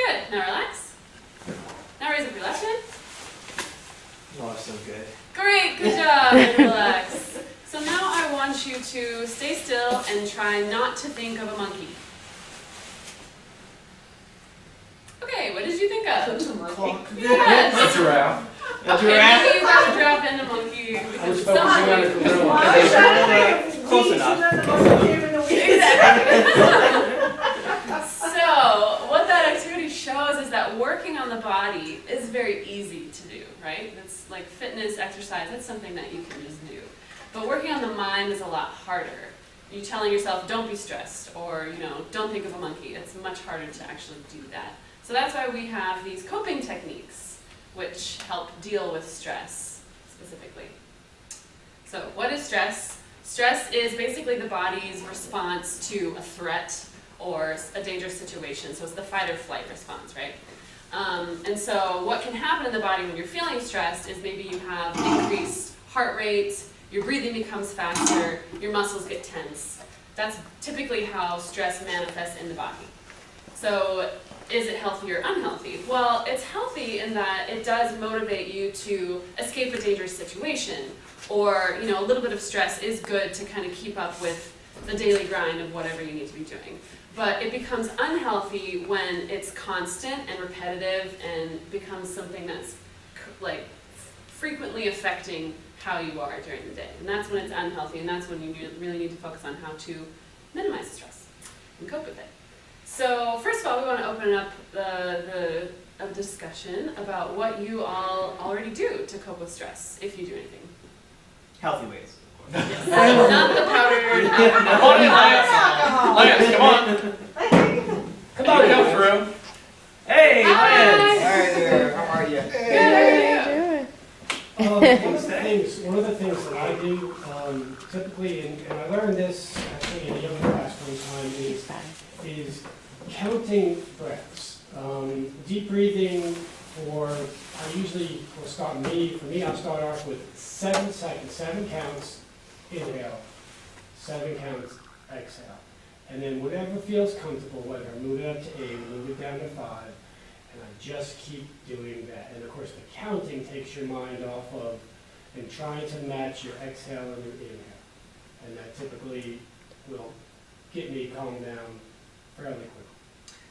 Good. Now relax. Now raise up your left hand. Oh, so good. Great. Good job. And relax. So now I want you to stay still and try not to think of a monkey. Okay, what did you think of? Clock. Yes. A giraffe. A Okay, giraffe? maybe you got a giraffe and a monkey. I was because focusing on a some- gorilla. Close enough. Exactly. So, what that activity shows is that working on the body is very easy to do, right? It's like fitness, exercise, that's something that you can just do. But working on the mind is a lot harder. You telling yourself, don't be stressed, or, don't think of a monkey. It's much harder to actually do that. So that's why we have these coping techniques, which help deal with stress, specifically. So, what is stress? Stress is basically the body's response to a threat or a dangerous situation. So it's the fight or flight response, right? And so what can happen in the body when you're feeling stressed is maybe you have increased heart rate, your breathing becomes faster, your muscles get tense. That's typically how stress manifests in the body. So is it healthy or unhealthy? Well, it's healthy in that it does motivate you to escape a dangerous situation, or a little bit of stress is good to kind of keep up with the daily grind of whatever you need to be doing. But it becomes unhealthy when it's constant and repetitive and becomes something that's like frequently affecting how you are during the day. And that's when it's unhealthy, and that's when you really need to focus on how to minimize stress and cope with it. So first of all, we want to open up a discussion about what you all already do to cope with stress, if you do anything. Healthy ways. Yes. Not the powdered Come on in, Lance. Lance, come on. Come on, come through. Hey, Hi. Lance! Hi there, how are you? Good. One of the things that I do typically, and I learned this actually in a yoga class one time, is counting breaths. Deep breathing, I usually will start, for me, I'll start off with 7 seconds, 7 counts, inhale, 7 counts, exhale. And then whatever feels comfortable, whether I move it up to 8, move it down to 5, and I just keep doing that. And of course the counting takes your mind off of and trying to match your exhale and your inhale. And that typically will get me calmed down fairly quickly.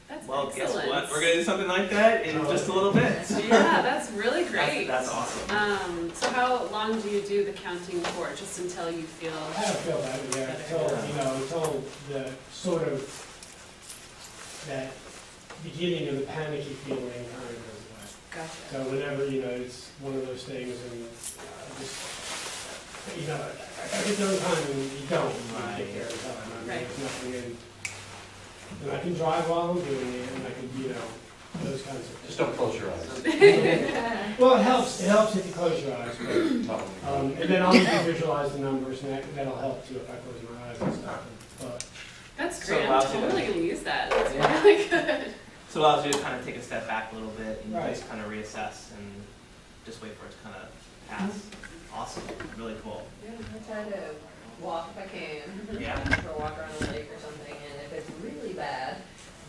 That's Well, excellent. guess what? We're going to do something like that in just a little bit. Yeah, that's really great. That's awesome. So how long do you do the counting for? Just until you feel... I don't feel that, until the sort of that beginning of the panicky feeling kind of goes away. Gotcha. So whenever, it's one of those things and I get there on time and you don't, Right. get there on time. I mean, Right. there's nothing in, and I can drive while I'm doing it, and I can, those kinds of Just don't close your eyes. Well, it helps if you close your eyes, but, and then I'll even visualize the numbers, and that'll help too if I close my eyes and stuff. But That's So great. allows I'm you to- totally going to use that. That's Yeah. really good. So it allows you to kind of take a step back a little bit and Right. just kind of reassess and just wait for it to kind of pass. Awesome. Really cool. I try to walk if I can, Yeah. or walk around the lake or something, and if it's really bad,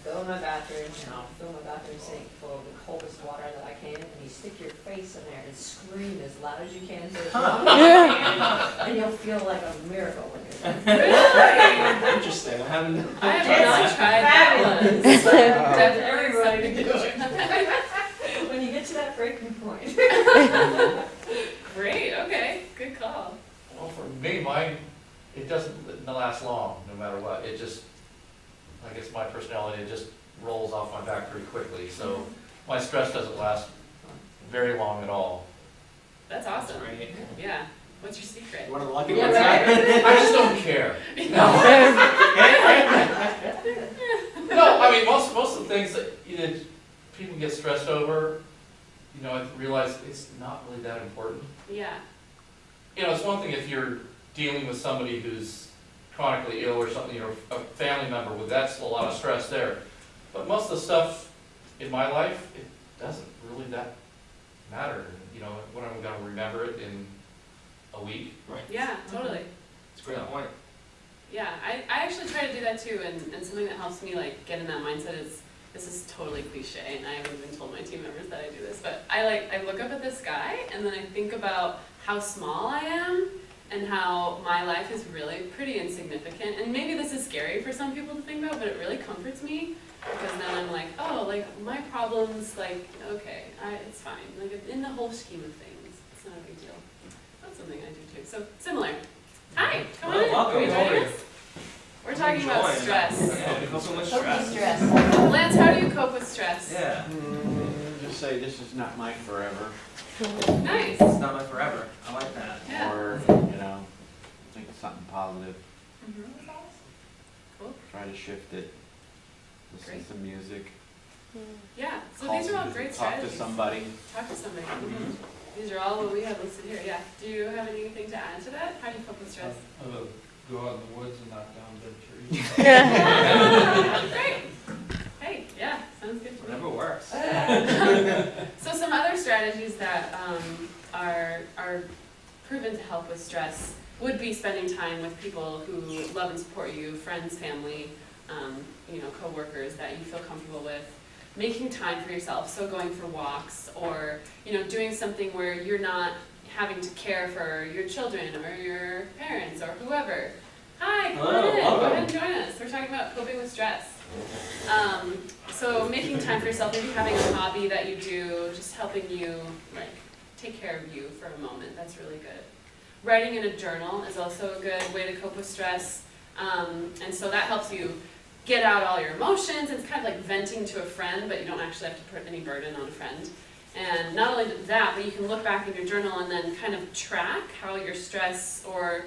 go in my bathroom, and I'll fill my bathroom sink full of the coldest water that I can, and you stick your face in there and scream as loud as you can for as long as you can, and you'll feel like a miracle when you're done. Interesting. I haven't. I have not tried that one. Fabulous. So I'm definitely Everybody excited to do it. When you get to that breaking point. Great. Okay. Good call. Well, for me, mine, it doesn't last long, no matter what. It just, I guess my personality, it just rolls off my back pretty quickly. So my stress doesn't last very long at all. That's awesome. Right. Yeah. What's your secret? One of the lucky Yeah, ones. right. I just don't care. No, I mean, most of the things that people get stressed over, I realize it's not really that important. Yeah. It's one thing if you're dealing with somebody who's chronically ill or something, a family member, that's a lot of stress there. But most of the stuff in my life, it doesn't really that matter. When I'm going to remember it in a week. Right. Yeah. Totally. It's a great point. Yeah. I actually try to do that too, and something that helps me like get in that mindset is this is totally cliche, and I haven't even told my team members that I do this, but I look up at the sky, and then I think about how small I am, and how my life is really pretty insignificant. And maybe this is scary for some people to think about, but it really comforts me, because then I'm like, oh, like, my problems, like, okay, it's fine. Like, in the whole scheme of things, it's not a big deal. That's something I do too. So, similar. Hi, come on in. Welcome. Are you How are joining you? us? We're talking about Enjoying. stress. Yeah, because so much Coping stress. stress. Lance, how do you cope with stress? Yeah, Just say this is not my forever, Nice. it's not my forever. I like that. Yeah. or, think of something positive, Mhm. Cool. try to shift it, listen Great. to some music, Yeah. So call these are all some- great talk strategies. to somebody. Talk to somebody. Mhm. These are all what we have listed here. Yeah. Do you have anything to add to that? How do you cope with stress? Go out in the woods and knock down dead trees. Great. Hey, yeah, sounds good to me. Whatever works. So some other strategies that are proven to help with stress would be spending time with people who love and support you, friends, family, coworkers that you feel comfortable with. Making time for yourself, so going for walks, or doing something where you're not having to care for your children or your parents or whoever. Hi, come on in. Go welcome. ahead and join us. We're talking about coping with stress. So making time for yourself, maybe having a hobby that you do, just helping you take care of you for a moment. That's really good. Writing in a journal is also a good way to cope with stress, and so that helps you get out all your emotions. It's kind of like venting to a friend, but you don't actually have to put any burden on a friend. And not only that, but you can look back in your journal and then kind of track how your stress or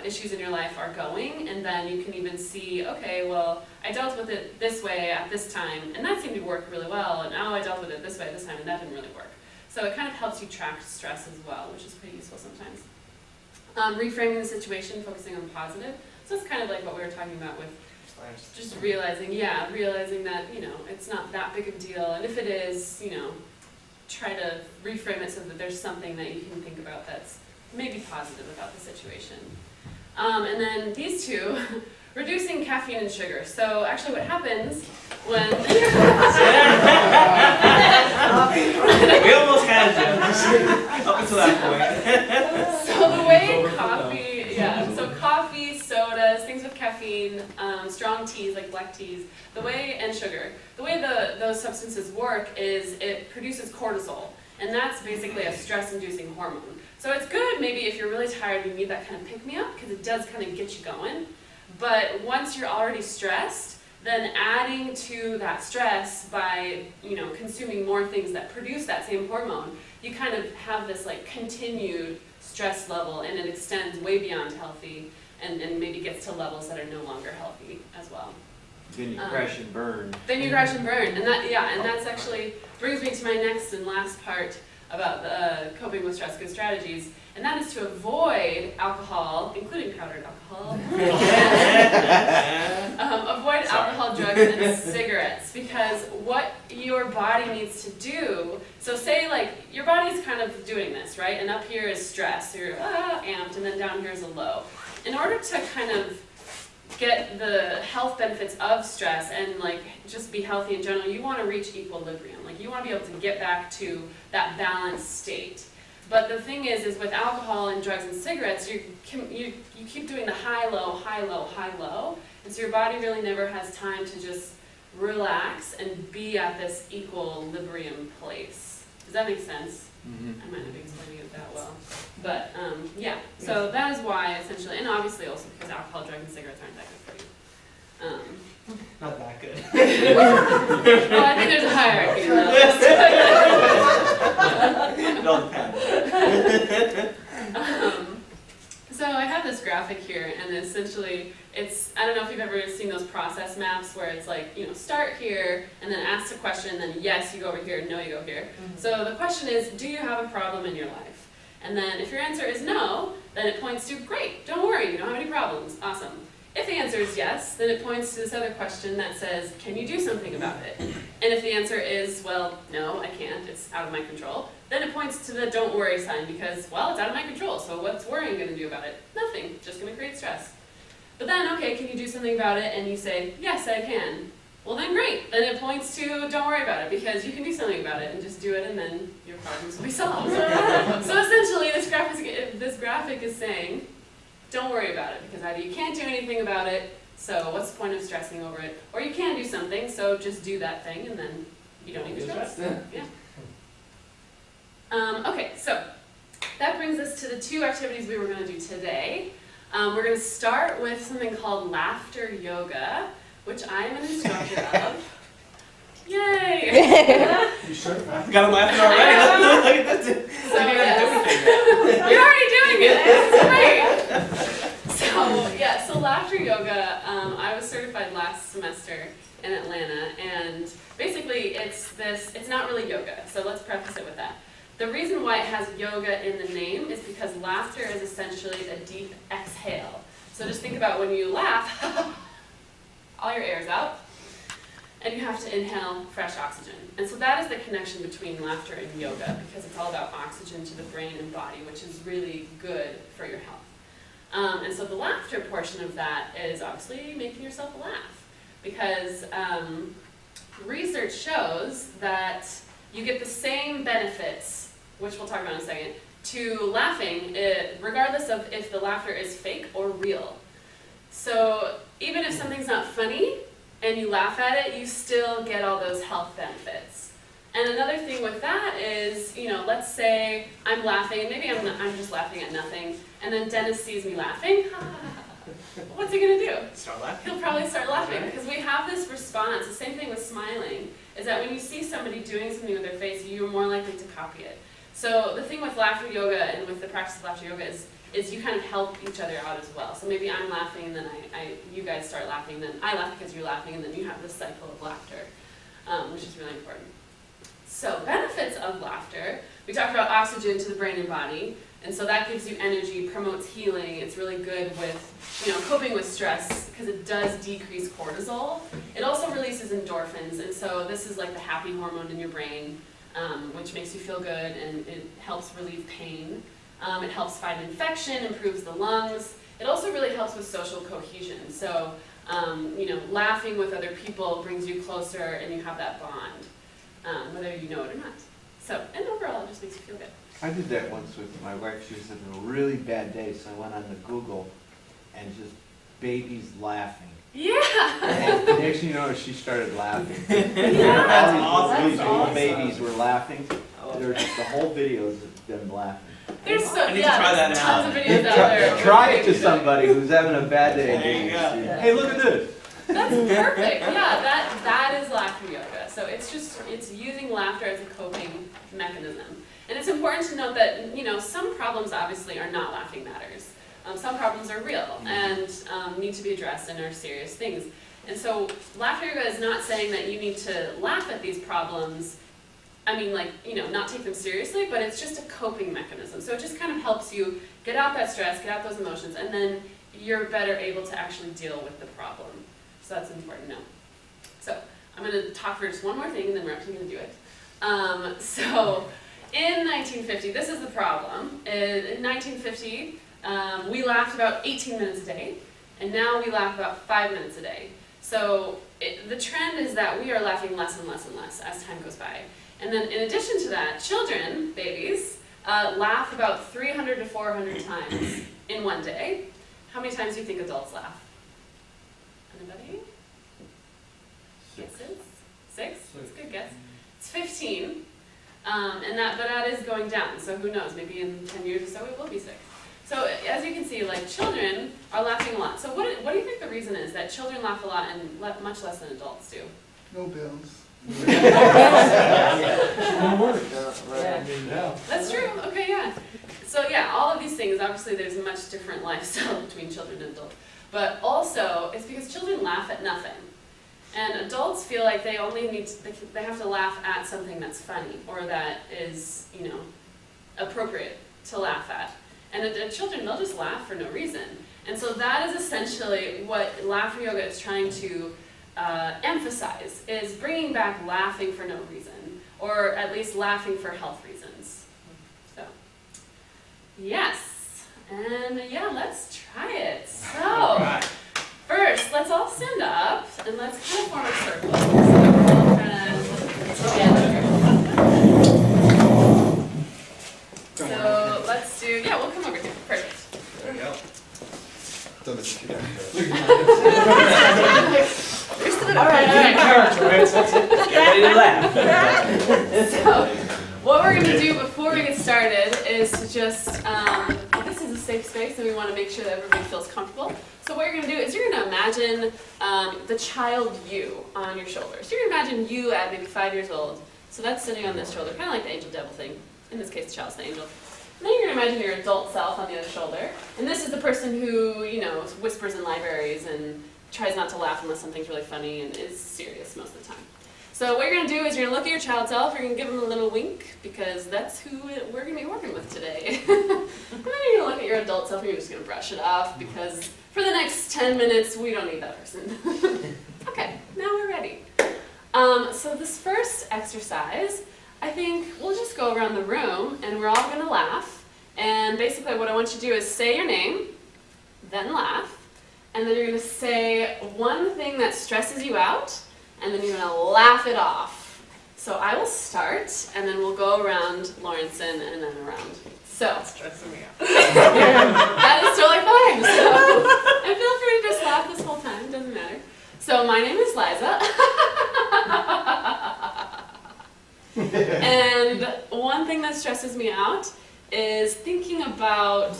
issues in your life are going, and then you can even see, okay, well, I dealt with it this way at this time, and that seemed to work really well, and now I dealt with it this way at this time, and that didn't really work. So it kind of helps you track stress as well, which is pretty useful sometimes. Reframing the situation, focusing on positive. So it's kind of like what we were talking about with just realizing that, it's not that big of a deal, and if it is, try to reframe it so that there's something that you can think about that's maybe positive about the situation. And then these two, reducing caffeine and sugar. So actually what happens when... We almost had you. Up until that point. So the way coffee, sodas, things with caffeine, strong teas like black teas, and sugar, the way those substances work is it produces cortisol, and that's basically a stress-inducing hormone. So it's good maybe if you're really tired, you need that kind of pick-me-up, because it does kind of get you going. But once you're already stressed, then adding to that stress by consuming more things that produce that same hormone, you kind of have this continued stress level, and it extends way beyond healthy, and maybe gets to levels that are no longer healthy as well. Then you crash and burn. Then you crash and burn, and that's actually brings me to my next and last part about the coping with stress good strategies, and that is to avoid alcohol, including powdered alcohol. Avoid alcohol, drugs, and cigarettes, because what your body needs to do, so say your body's kind of doing this, right? And up here is stress, you're amped, and then down here is a low. In order to kind of get the health benefits of stress and just be healthy in general, you want to reach equilibrium. You want to be able to get back to that balanced state. But the thing is with alcohol and drugs and cigarettes, you keep doing the high, low, high, low, high, low, and so your body really never has time to just relax and be at this equilibrium place. Does that make sense? Mm-hmm. I might not be explaining it that well. But so that is why essentially, and obviously also because alcohol, drugs, and cigarettes aren't that good for you. Not that good. Well, I think there's a hierarchy in that. It all depends. So I have this graphic here, and essentially I don't know if you've ever seen those process maps where it's start here, and then ask a question, then yes, you go over here, no, you go here. Mm-hmm. So the question is, do you have a problem in your life? And then if your answer is no, then it points to, great, don't worry, you don't have any problems, awesome. If the answer is yes, then it points to this other question that says, can you do something about it? And if the answer is, well, no, I can't, it's out of my control, then it points to the don't worry sign because, well, it's out of my control, so what's worrying going to do about it? Nothing, just going to create stress. But then, okay, can you do something about it? And you say, yes, I can. Well then great, then it points to don't worry about it, because you can do something about it and just do it and then your problems will be solved. So essentially this graphic is saying, don't worry about it, because either you can't do anything about it, so what's the point of stressing over it, or you can do something, so just do that thing and then you don't need to stress. Yeah. Okay, so that brings us to the 2 activities we were going to do today. We're going to start with something called laughter yoga, which I am an instructor of. Yay! You certified? Got him laughing already. Look at this. So, yes. You're already doing it. It's great. So laughter yoga, I was certified last semester in Atlanta, and basically it's not really yoga, so let's preface it with that. The reason why it has yoga in the name is because laughter is essentially a deep exhale. So just think about when you laugh, all your air's out, and you have to inhale fresh oxygen. And so that is the connection between laughter and yoga, because it's all about oxygen to the brain and body, which is really good for your health. And so the laughter portion of that is obviously making yourself laugh, because research shows that you get the same benefits, which we'll talk about in a second, to laughing, regardless of if the laughter is fake or real. So even if something's not funny and you laugh at it, you still get all those health benefits. And another thing with that is, let's say I'm laughing, and maybe I'm just laughing at nothing, and then Dennis sees me laughing. What's he gonna do? Start laughing. He'll probably start laughing, because we have this response. The same thing with smiling, is that when you see somebody doing something with their face, you're more likely to copy it. So the thing with laughter yoga and with the practice of laughter yoga is you kind of help each other out as well. So maybe I'm laughing, and then you guys start laughing, and then I laugh because you're laughing, and then you have this cycle of laughter, which is really important. So benefits of laughter, we talked about oxygen to the brain and body, and so that gives you energy, promotes healing. It's really good with coping with stress, because it does decrease cortisol. It also releases endorphins, and so this is like the happy hormone in your brain, which makes you feel good, and it helps relieve pain. It helps fight infection, improves the lungs. It also really helps with social cohesion. So, laughing with other people brings you closer, and you have that bond, whether you know it or not. So, and overall, it just makes you feel good. I did that once with my wife. She was having a really bad day, so I went on to Google and just babies laughing. Yeah! And the next thing you know, she started laughing. Yeah. All these That's little awesome. babies were laughing. There were just the whole videos of them laughing. There's I need to try that there's out. tons of videos out there. Try it to somebody who's having a bad day. There you go. Hey, look at this. That's perfect. Yeah, that is laughter yoga. So it's using laughter as a coping mechanism. And it's important to note that, some problems obviously are not laughing matters. Some problems are real and need to be addressed and are serious things. And so laughter yoga is not saying that you need to laugh at these problems. I mean, not take them seriously, but it's just a coping mechanism. So it just kind of helps you get out that stress, get out those emotions, and then you're better able to actually deal with the problem. So that's important to know. So I'm going to talk for just one more thing, and then we're actually going to do it. So in 1950, this is the problem. In 1950, we laughed about 18 minutes a day, and now we laugh about 5 minutes a day. So the trend is that we are laughing less and less and less as time goes by. And then in addition to that, children, babies, laugh about 300 to 400 times in one day. How many times do you think adults laugh? Anybody? Guesses? 6? That's a good guess. It's 15. But that is going down, so who knows, maybe in 10 years or so it will be 6. So as you can see, children are laughing a lot. So what do you think the reason is that children laugh a lot and much less than adults do? No bills. No worries. Yeah. That's true, okay, yeah. So yeah, all of these things, obviously there's a much different lifestyle between children and adults. But also, it's because children laugh at nothing. And adults feel like they only they have to laugh at something that's funny, or that is, appropriate to laugh at. And children, they'll just laugh for no reason. And so that is essentially what laughter yoga is trying to emphasize, is bringing back laughing for no reason, or at least laughing for health reasons. So, yes, and yeah, let's try it. So, All right. first, let's all stand up, and let's kind of form a circle. All right. Character, right? So that's it. Get ready to laugh. So, what we're going to do before we get started is to just, this is a safe space and we want to make sure that everybody feels comfortable. So what you're going to do is you're going to imagine the child you on your shoulder. So you're going to imagine you at maybe 5 years old. So that's sitting on this shoulder, kind of like the angel devil thing. In this case, the child's the angel. And then you're going to imagine your adult self on the other shoulder. And this is the person who, you know, whispers in libraries and tries not to laugh unless something's really funny and is serious most of the time. So what you're going to do is you're going to look at your child self, you're going to give them a little wink, because that's who we're going to be working with today. And then you're going to look at your adult self and you're just going to brush it off, because for the next 10 minutes, we don't need that person. Okay, now we're ready. So this first exercise, I think we'll just go around the room and we're all going to laugh. And basically what I want you to do is say your name, then laugh, and then you're going to say one thing that stresses you out, and then you're going to laugh it off. So I will start, and then we'll go around Lawrenson and then around. So, Stressing me out. that is totally fine. So, and feel free to just laugh this whole time, doesn't matter. So my name is Liza. And one thing that stresses me out is thinking about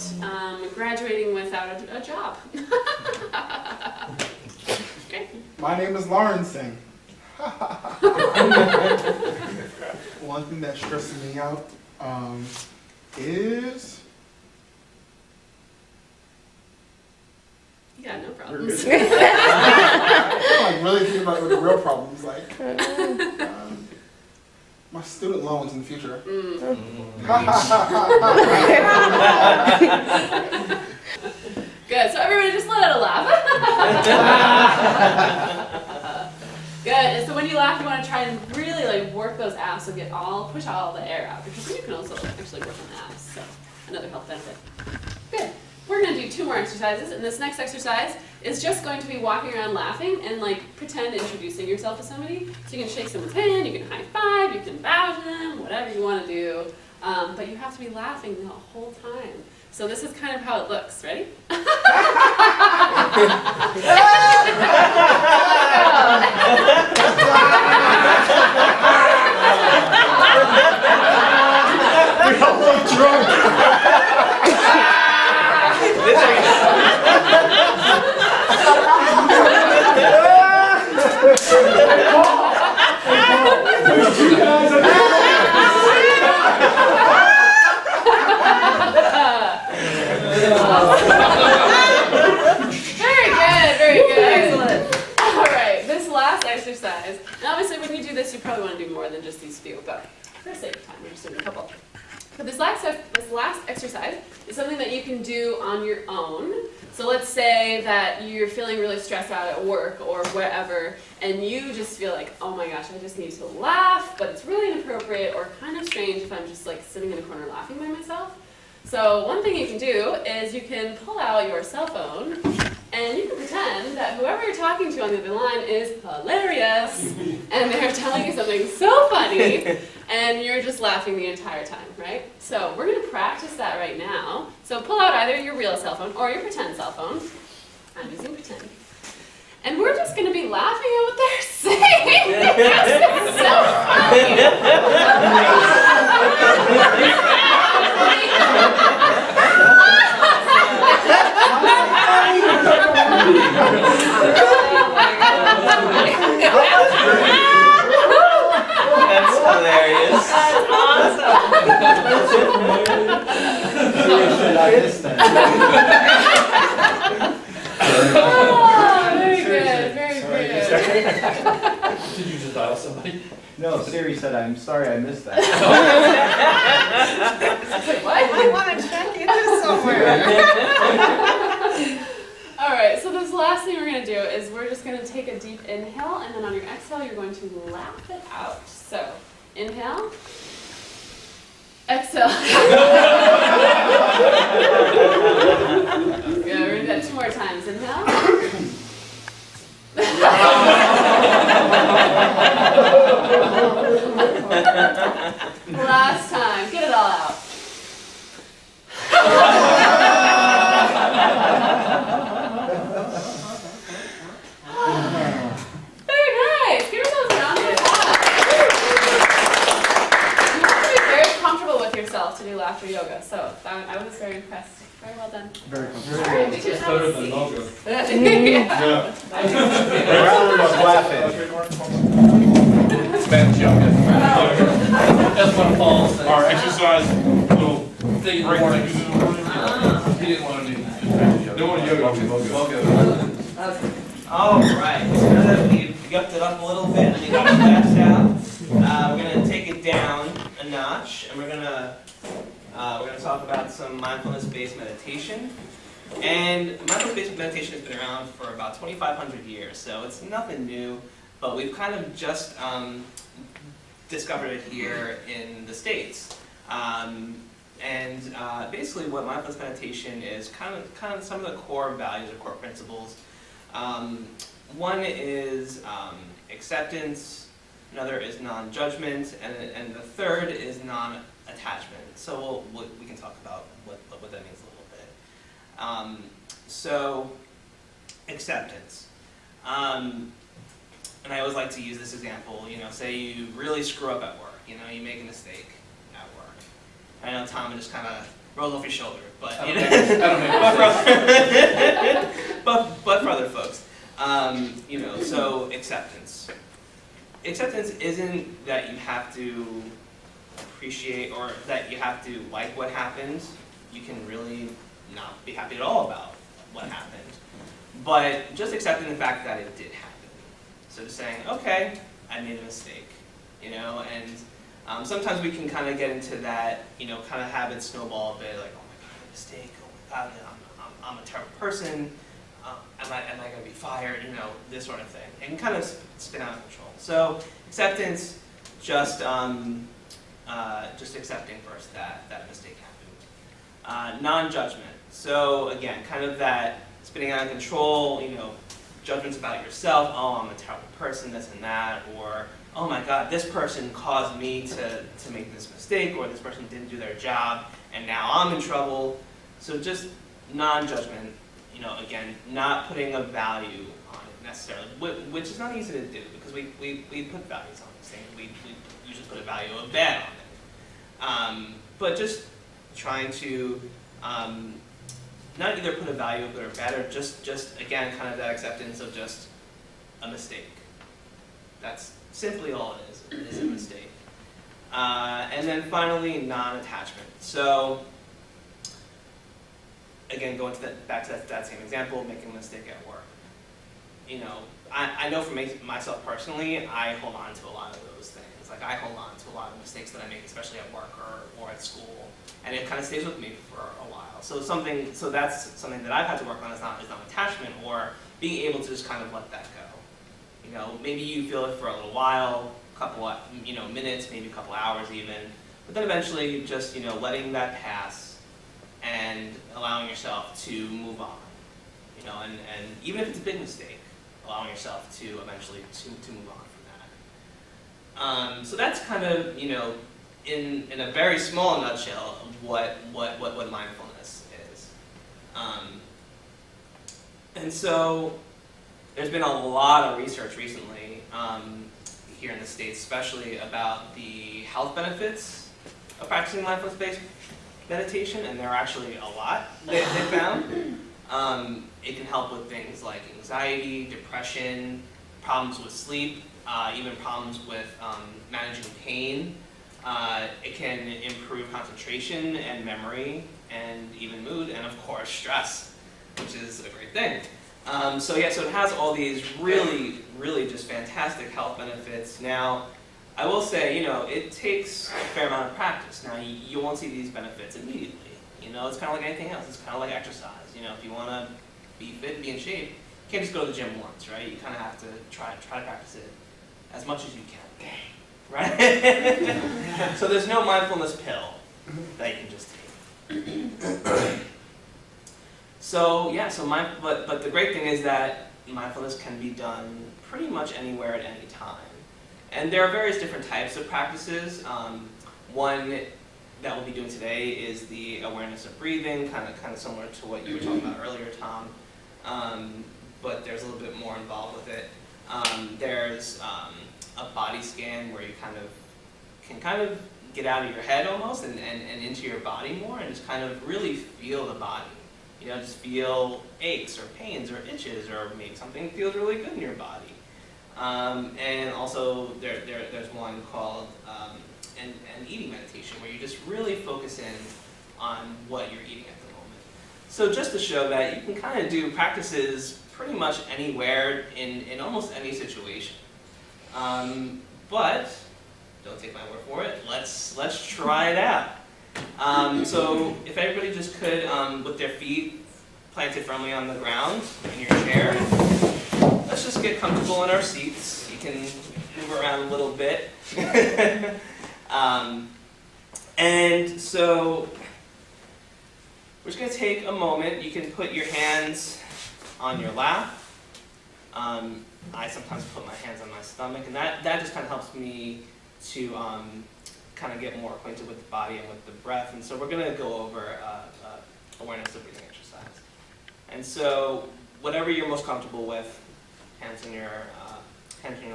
graduating without a job. Okay. My name is Lawrenson. One thing that stresses me out is... You got no problems. I'm like really thinking about what the real problems like. My student loans in the future. Good, so everybody just let out a laugh. Good, and so when you laugh, you want to try and really like work those abs, so push all the air out, because you can also actually work on the abs, so another health benefit. Good. We're going to do 2 more exercises, and this next exercise is just going to be walking around laughing and like pretend introducing yourself to somebody. So you can shake someone's hand, you can high five, you can bow to them, whatever you want to do, but you have to be laughing the whole time. So this is kind of how it looks. Ready? We're all drunk. Very good. Excellent. All right, this last exercise, and obviously when you do this, you probably want to do more than just these few, but for the sake of time, we're just doing a couple. But this last exercise is something that you can do on your own. So let's say that you're feeling really stressed out at work or wherever, and you just feel like, oh my gosh, I just need to laugh, but it's really inappropriate or kind of strange if I'm just like sitting in a corner laughing by myself. So one thing you can do is you can pull out your cell phone and you can pretend that whoever you're talking to on the other line is hilarious and they're telling you something so funny and you're just laughing the entire time, right? So we're going to practice that right now. So pull out either your real cell phone or your pretend cell phone. I'm using pretend. And we're just going to be laughing at what they're saying because it's so That's hilarious. That's awesome. Oh, very good, very good. Did you just dial somebody? No, Siri said, I'm sorry I missed that. Wait, what? I want to check into somewhere. All right, so this last thing we're going to do is we're just going to take a deep inhale, and then on your exhale, you're going to laugh it out. So, inhale. Exhale. Good, we're going to do that 2 more times. Inhale. Last time. Get it all out. That's better than logo. Yeah. Everyone was laughing. Bad joke. That's what Paul said. Our exercise little Thing in the break morning. things. He didn't want to do. They want yoga. Logo. All right, so now that we've yucked it up a little bit and we got the laughs out, we're gonna take it down a notch, and we're gonna talk about some mindfulness-based meditation. And mindfulness-based meditation has been around for about 2,500 years, so it's nothing new, but we've kind of just discovered it here in the States. Basically what mindfulness meditation is, kind of some of the core values or core principles. One is acceptance, another is non-judgment, and the third is non-attachment. So we can talk about what that means a little bit. So acceptance. And I always like to use this example, say you really screw up at work, you make a mistake at work. I know Tom just kind of rolls off your shoulder, but but for other folks, so acceptance. Acceptance isn't that you have to appreciate or that you have to like what happened. You can really not be happy at all about what happened, but just accepting the fact that it did happen. So just saying, okay, I made a mistake, and sometimes we can kind of get into that, kind of have it snowball a bit, like, oh my God, a mistake, oh my God, I'm a terrible person, am I going to be fired, this sort of thing, and kind of spin out of control. So acceptance, just accepting first that a mistake happened. Non-judgment, so again, kind of that spinning out of control, judgments about yourself, oh, I'm a terrible person, this and that, or, oh my God, this person caused me to make this mistake, or this person didn't do their job, and now I'm in trouble. So just non-judgment, again, not putting a value on it necessarily, which is not easy to do, because we put values on these things. We usually put a value of bad on it. But just trying to not either put a value of good or bad, or just again, kind of that acceptance of just a mistake. That's simply all it is a mistake. And then finally, non-attachment. So again, going to back to that same example, making a mistake at work. I know for myself personally, I hold on to a lot of those things. Like I hold on to a lot of mistakes that I make, especially at work or at school, and it kind of stays with me for a while. So that's something that I've had to work on is non-attachment, or being able to just kind of let that go. Maybe you feel it for a little while, a couple of minutes, maybe a couple hours even, but then eventually just letting that pass and allowing yourself to move on. And even if it's a big mistake, allowing yourself to eventually to move on from that. So that's kind of in a very small nutshell what mindfulness is. And so there's been a lot of research recently here in the States, especially about the health benefits of practicing mindfulness-based meditation, and there are actually a lot they found. It can help with things like anxiety, depression, problems with sleep, even problems with managing pain. It can improve concentration and memory and even mood, and of course stress, which is a great thing. So it has all these really, really just fantastic health benefits. Now, I will say, it takes a fair amount of practice. Now, you won't see these benefits immediately. It's kind of like anything else. It's kind of like exercise. If you want to be fit and be in shape, you can't just go to the gym once, right? You kind of have to try to practice it as much as you can, right? So there's no mindfulness pill that you can just take. But the great thing is that mindfulness can be done pretty much anywhere at any time. And there are various different types of practices. One that we'll be doing today is the awareness of breathing, kind of similar to what you were talking about earlier, Tom. But there's a little bit more involved with it. There's a body scan where you can get out of your head almost and into your body more, and just kind of really feel the body. You know, just feel aches or pains or itches, or maybe something feels really good in your body. And also, there's one called an eating meditation, where you just really focus in on what you're eating at the moment. So just to show that you can kind of do practices pretty much anywhere in almost any situation. But don't take my word for it. Let's try it out. So if everybody just could, with their feet planted firmly on the ground in your chair, let's just get comfortable in our seats. You can move around a little bit. And so we're just going to take a moment. You can put your hands on your lap. I sometimes put my hands on my stomach, and that just kind of helps me to kind of get more acquainted with the body and with the breath. And so we're going to go over awareness of breathing exercise. And so whatever you're most comfortable with, hands in your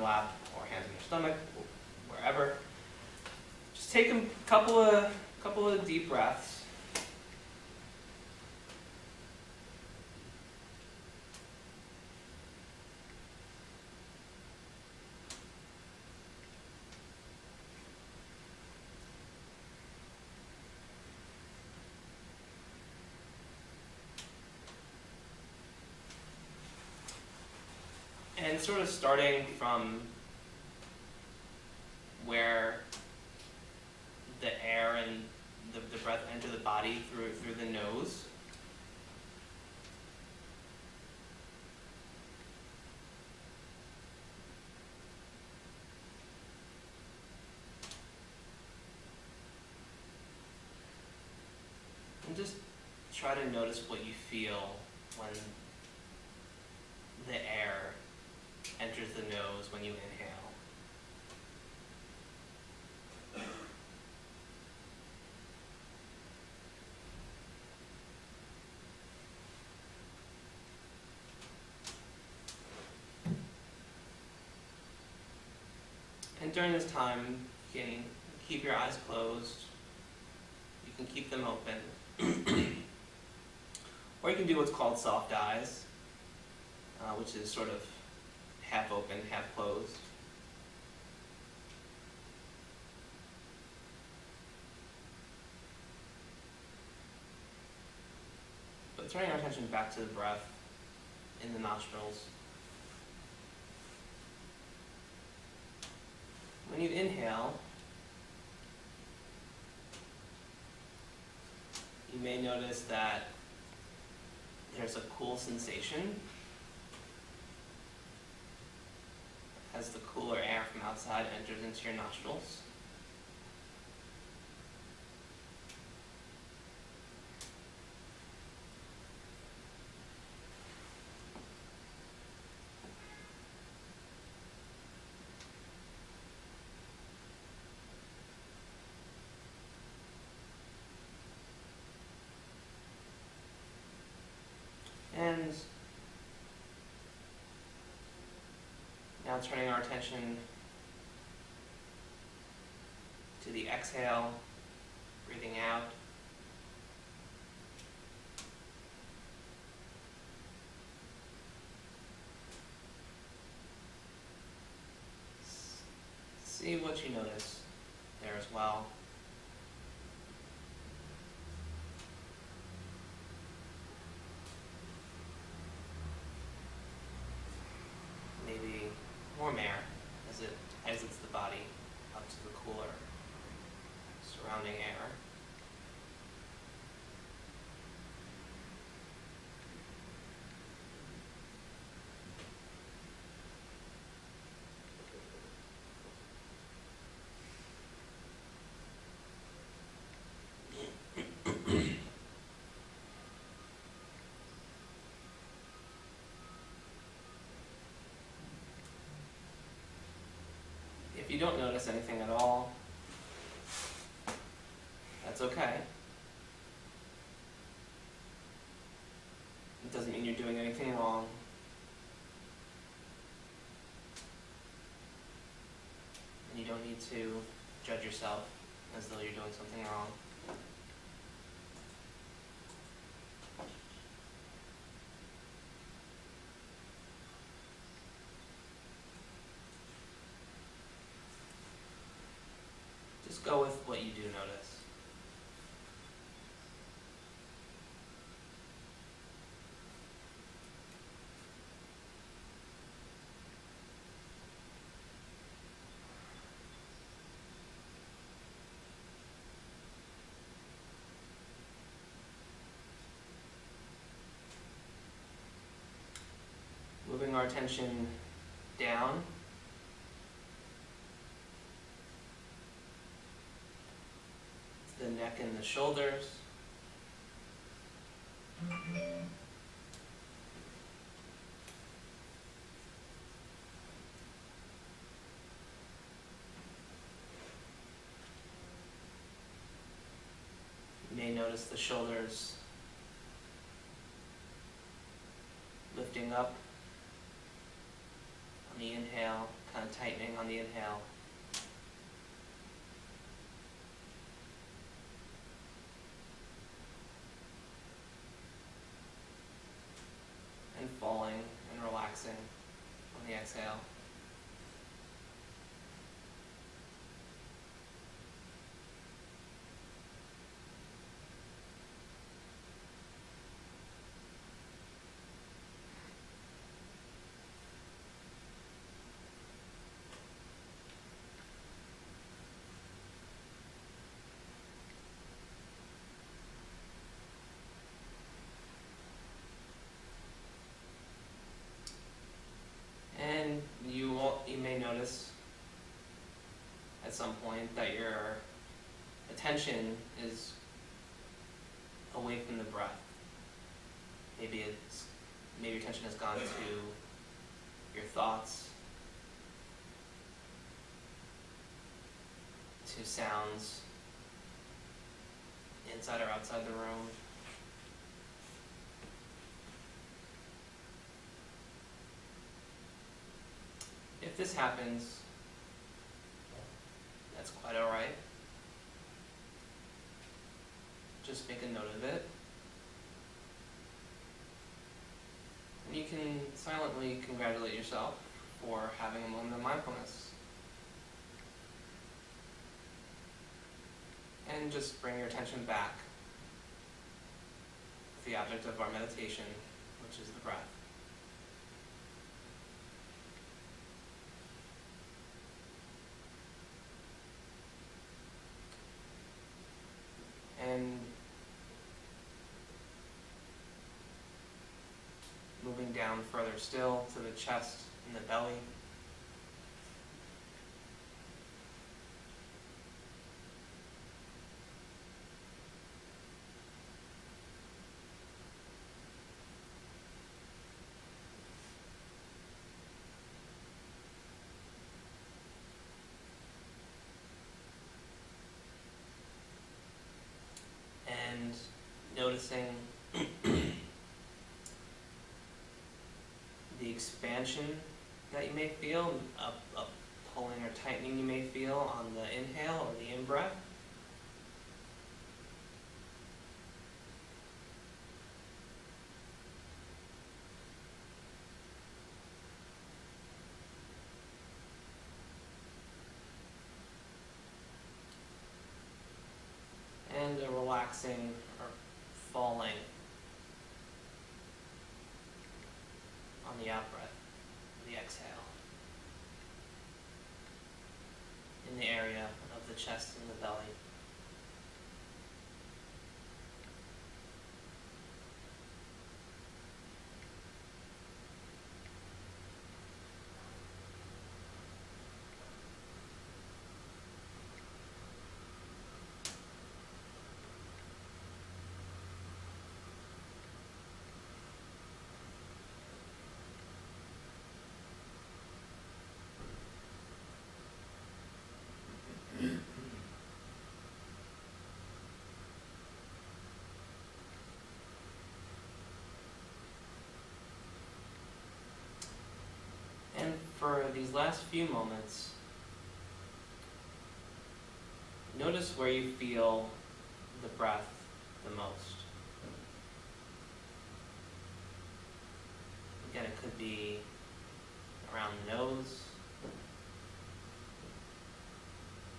lap or hands in your stomach, wherever. Just take a couple of deep breaths. And sort of starting from where the air and the breath enter the body through the nose. And just try to notice what you feel when the air enters the nose when you inhale. And during this time, you can keep your eyes closed. You can keep them open. Or you can do what's called soft eyes, which is sort of half open, half closed. But turning our attention back to the breath in the nostrils. When you inhale, you may notice that there's a cool sensation as the cooler air from outside enters into your nostrils. And now turning our attention to the exhale, breathing out. See what you notice there as well. Maybe warm air as it exits the body up to the cooler surrounding air. If you don't notice anything at all, that's okay. It doesn't mean you're doing anything wrong. And you don't need to judge yourself as though you're doing something wrong. just go with what you do notice. Moving our attention down. The neck and the shoulders. You may notice the shoulders lifting up on the inhale, kind of tightening on the inhale. And falling and relaxing on the exhale. And you may notice at some point that your attention is away from the breath. Maybe your attention has gone to your thoughts, to sounds inside or outside the room. If this happens, that's quite all right. Just make a note of it. And you can silently congratulate yourself for having a moment of mindfulness. And just bring your attention back to the object of our meditation, which is the breath. And moving down further still to the chest and the belly. And noticing the expansion that you may feel, a pulling or tightening you may feel on the inhale or the in-breath. And a relaxing or falling on the out-breath, the exhale, in the area of the chest and the belly. And for these last few moments, notice where you feel the breath the most. Again, it could be around the nose,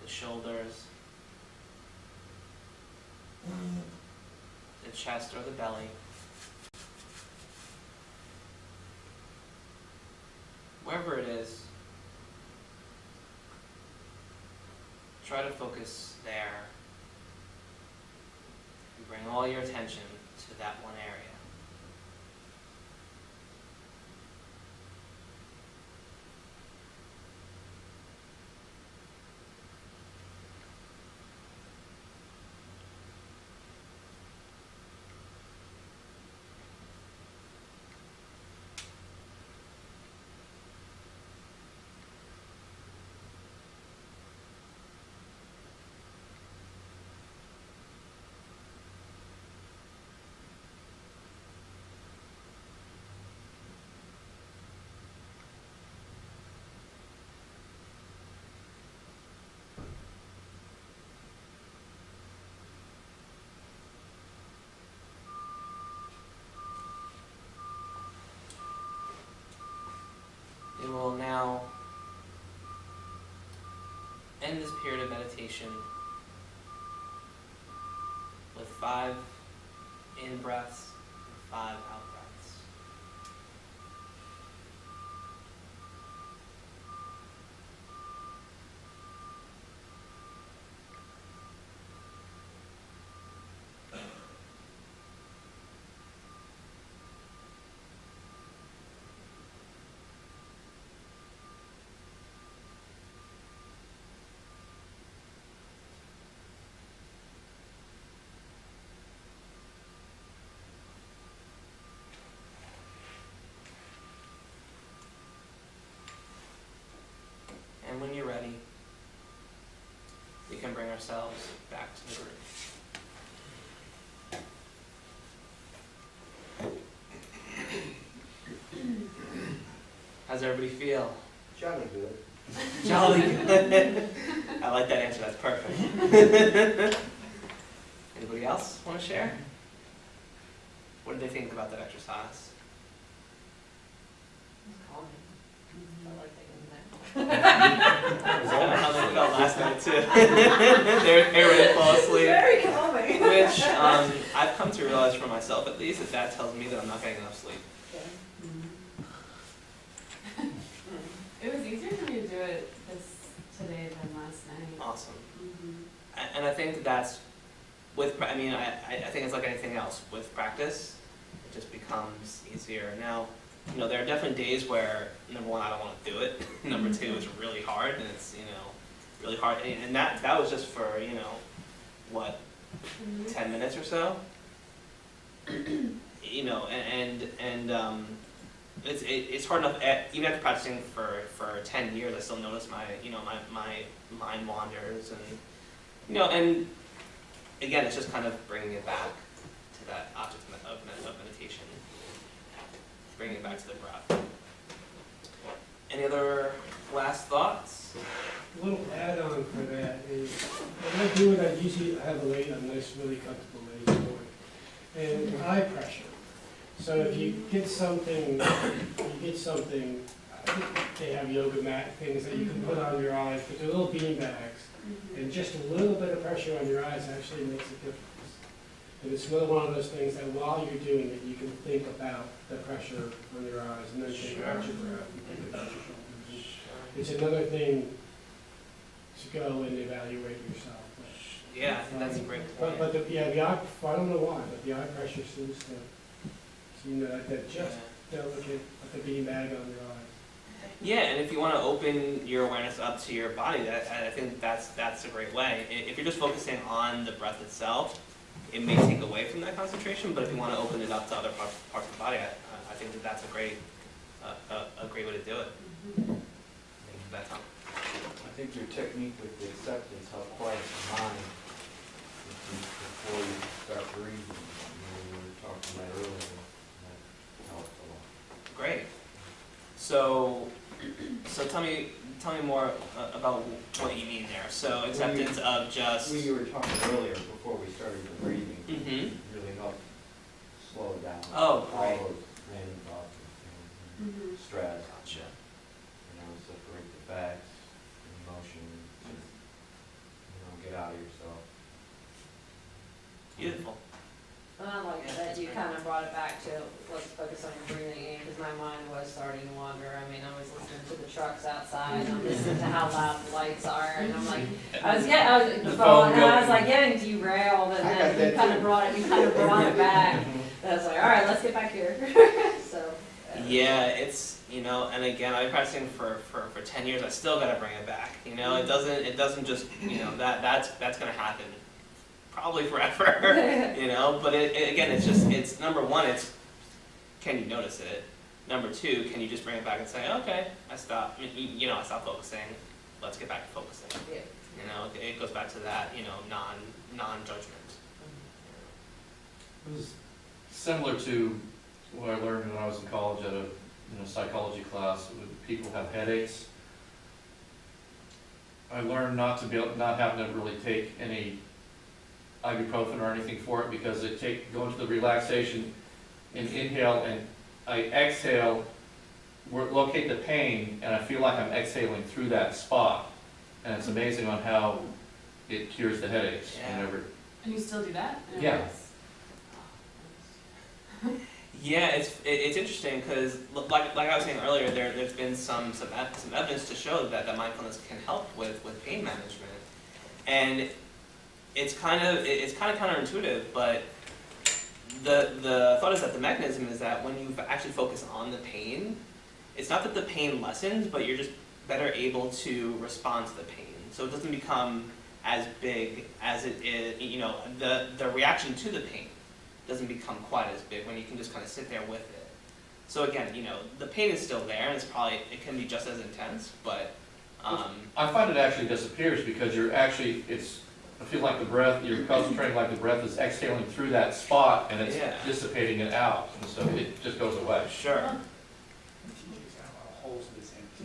the shoulders, the chest or the belly. Wherever it is, try to focus there and bring all your attention to that one area. We will now end this period of meditation with 5 in breaths and 5 out breaths. And when you're ready, we can bring ourselves back to the group. How's everybody feel? Jolly good. Jolly good. I like that answer, that's perfect. Anybody else want to share? What did they think about that exercise? Calming. I like thinking that. How they felt last night too. They were ready to fall asleep. Very calming. Which I've come to realize for myself at least that tells me that I'm not getting enough sleep. It was easier for me to do it today than last night. Awesome. Mm-hmm. And I think that's with. I mean, I think it's like anything else. With practice, it just becomes easier. Now, you know, there are definitely days where number one, I don't want to do it. Number two, it's really hard, and it's really hard. And that was just for what, 10 minutes or so. It's hard enough. Even after practicing for 10 years, I still notice my mind wanders, and and again, it's just kind of bringing it back to that object of meditation, bringing it back to the breath. Any other last thoughts? A little add-on for that is, when I do it, I usually have a nice, really comfortable lazy boy. And eye pressure. So if you get something, I think they have yoga mat things that you can put on your eyes, but they're little bean bags. And just a little bit of pressure on your eyes actually makes a difference. And it's another one of those things that while you're doing it, you can think about the pressure on your eyes, and then take out your breath and think about your shoulders. It's another thing to go and evaluate yourself. Yeah, I think that's a great point. But the eye, I don't know why, but the eye pressure seems to, that just delicate, like a bean bag on your eyes. Yeah, and if you want to open your awareness up to your body, I think that's a great way. If you're just focusing on the breath itself, it may take away from that concentration. But if you want to open it up to other parts of the body, I think that's a great way to do it. Thank you for that, Tom. I think your technique with the acceptance helped quiet the mind before you start breathing. We were talking about earlier. That helped a lot. Great. So tell me more about what you mean there. So acceptance of just. We were talking earlier before we started the breathing. Really helped slow it down. Oh, great. All those random thoughts and stress. Gotcha. Separate the facts, the emotions, get out of yourself. beautiful. And I like that you kind of brought it back to, let's focus on your breathing, because my mind was starting to wander. I mean, I was listening to the trucks outside, and I'm listening to how loud the lights are, and I'm like, I was The phone and I was going. like getting derailed, and I got then that you kind too. of brought it back. And I was like, all right, let's get back here. So. Yeah, it's, you know, and again, I've been practicing for 10 years. I still gotta bring it back. You know, it doesn't just, you know, that's gonna happen probably forever. You know, but again, it's number one, it's can you notice it? Number two, can you just bring it back and say, okay, I stopped. I stopped focusing. Let's get back to focusing. Yeah. You know, it goes back to that, you know, non-judgment. It was similar to what I learned when I was in college at a psychology class. When people have headaches, I learned not having to really take any ibuprofen or anything for it, because go into the relaxation and inhale, and I exhale, locate the pain, and I feel like I'm exhaling through that spot. And it's amazing on how it cures the headaches. Yeah. Whenever. And you still do that? Yeah. Yeah, it's interesting because, like I was saying earlier, there's been some evidence to show that mindfulness can help with pain management, and it's kind of counterintuitive, but the thought is that the mechanism is that when you actually focus on the pain, it's not that the pain lessens, but you're just better able to respond to the pain, so it doesn't become as big as it is. You know, the reaction to the pain doesn't become quite as big when you can just kind of sit there with it. So again, you know, the pain is still there, and it can be just as intense, but I find it actually disappears because I feel like the breath, you're concentrating like the breath is exhaling through that spot, and it's dissipating it out, and so it just goes away. sure.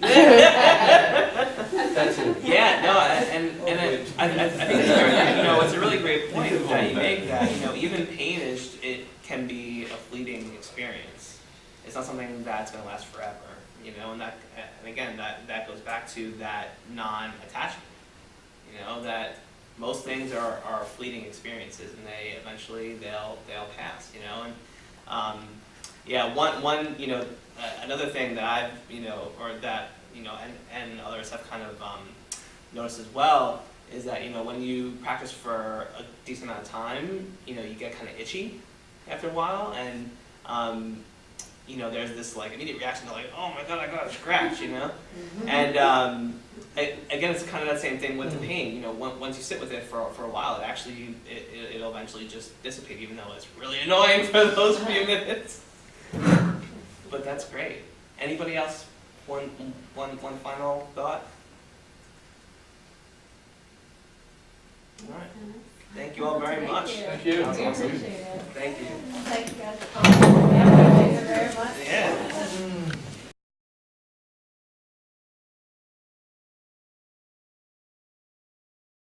That's it. Yeah, no, and I think it's it's a really great point that you make, that even pain it can be a fleeting experience. It's not something that's going to last forever, and again that goes back to that non-attachment. That most things are fleeting experiences, and they'll pass. Another thing that I've and others have kind of noticed as well is that when you practice for a decent amount of time, you get kind of itchy after a while, and there's this like immediate reaction to like, oh my god, I got a scratch, and again, it's kind of that same thing with the pain. Once you sit with it for a while, it'll eventually just dissipate, even though it's really annoying for those few minutes. But that's great. Anybody else? One final thought? All right. Thank you all very much. Thank you. We appreciate it. Thank you. Thank you guys for coming. Yeah, thank you very much. Yeah.